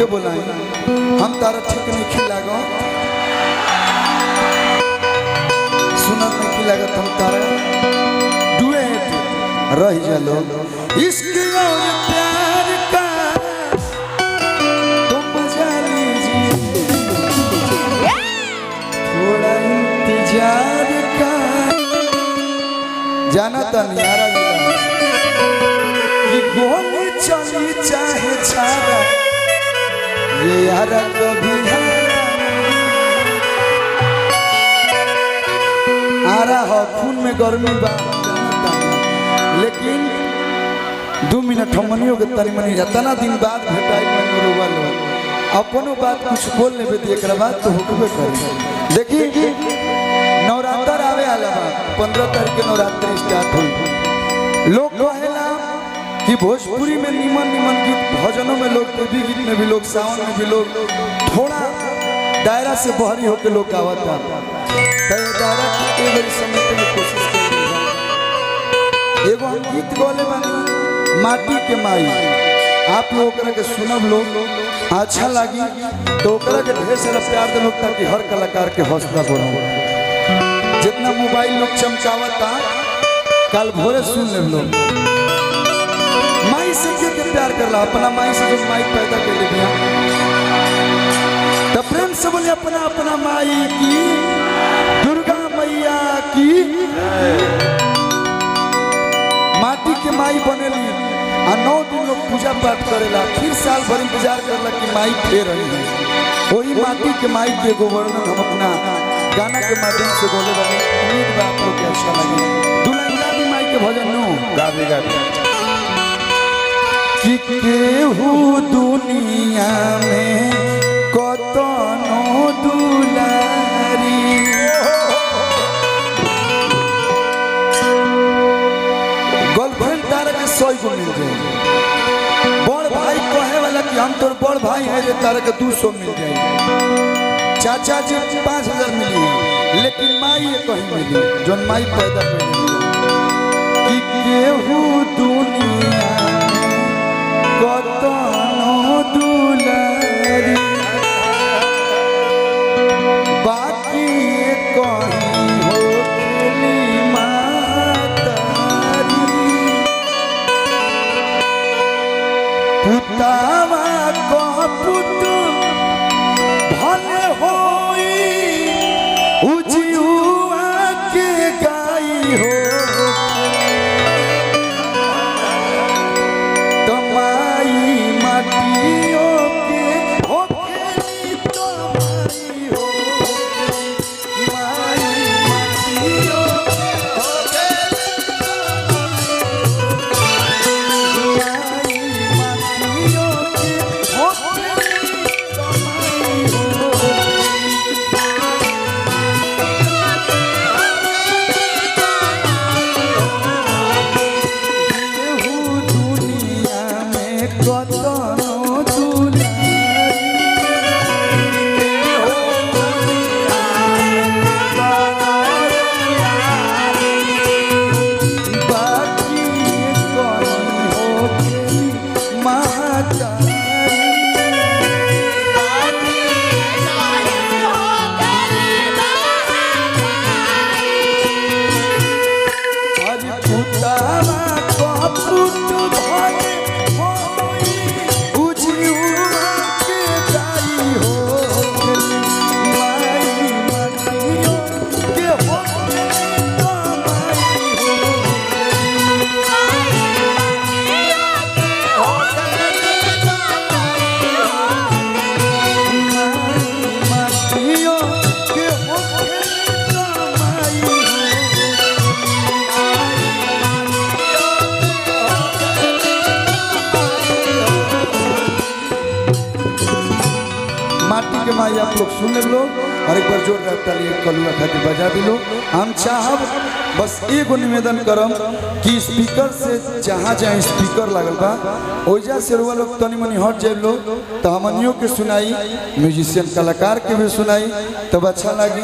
के बोलाई हम तारा ठीक नहीं खिलागो सुनत नहीं खिलागत हम तारा डुएट रह जालो इश्क और प्यार का तुम मजा लीजिए थोड़ा इंतजार का जाना था नियारा कि गोली चली चाहे छाड़ा ये यारा कभी आ रहा हो खून में गर्मी बा लेकिन 2 मिनट हमनियों के तनी मनी इतना दिन बाद भेटाई मन रोवल अपनो बात कुछ बोल लेबे त एकरा बात तो होबे करे देखिए कि नवरात्र आवे आला 15 तारीख के नवरात्रि स्टार्ट होई लोग कहेला कि भोजपुरी में निमन निमन गीत भजनों में लोग देवी गीत में भी लोग सावन में भी लोग थोड़ा दायरा से बहरी होकर लोग गावता दायरा की समेटने की कोशिश कर एगो हम गीत गौले बानी माटी के माई आप लोग के सुनब लोग अच्छा लगी तो के ढेर सारा प्यार दे लोग ताकि हर कलाकार के हौसला बढ़ो जितना मोबाइल लोग चमकावता कल भोरे सुन ले लोग माई से के प्यार कर ला अपना माई से जो माई पैदा कर लिया तो प्रेम से बोले अपना अपना माई की दुर्गा मैया की माटी के माई बनेली आ 9 दिन लोग पूजा पाठ करेला फिर साल भर इंतजार करला कि माई फेर रही है वही माटी के माई के वर्णन हम अपना गाना के माध्यम से बोले बने उम्मीद बा आप लोग के अच्छा लगे दुल्हनिया भी माई के भजन नो गावे कि केहू दुनिया में कतनो दुलारी गर्लफ्रेंड तारा के 100 गो मिल जाए बड़ भाई कहे वाला कि हम तोर बड़ भाई है जे तारा के 200 मिल जाए चाचा जी 5000 मिली लेकिन माई कहीं मिली जोन माई पैदा कर कि केहू दुनिया कतनो दुलारी बाकी कहीं हो खेली मातारी पुतावा को पुत भले होई उजियुआ के गाई हो माई आप लोग सुन लो और एक बार जोरदार ताली कलुआ खातिर बजा दिलो हम चाहब बस एगो निवेदन करम कि स्पीकर से जहाँ जहाँ स्पीकर लगल बा ओइजा से रुआ लोग तनी मनी हट जाए लो तो हमनियों के सुनाई म्यूजिशियन कलाकार के भी सुनाई तब अच्छा लगी।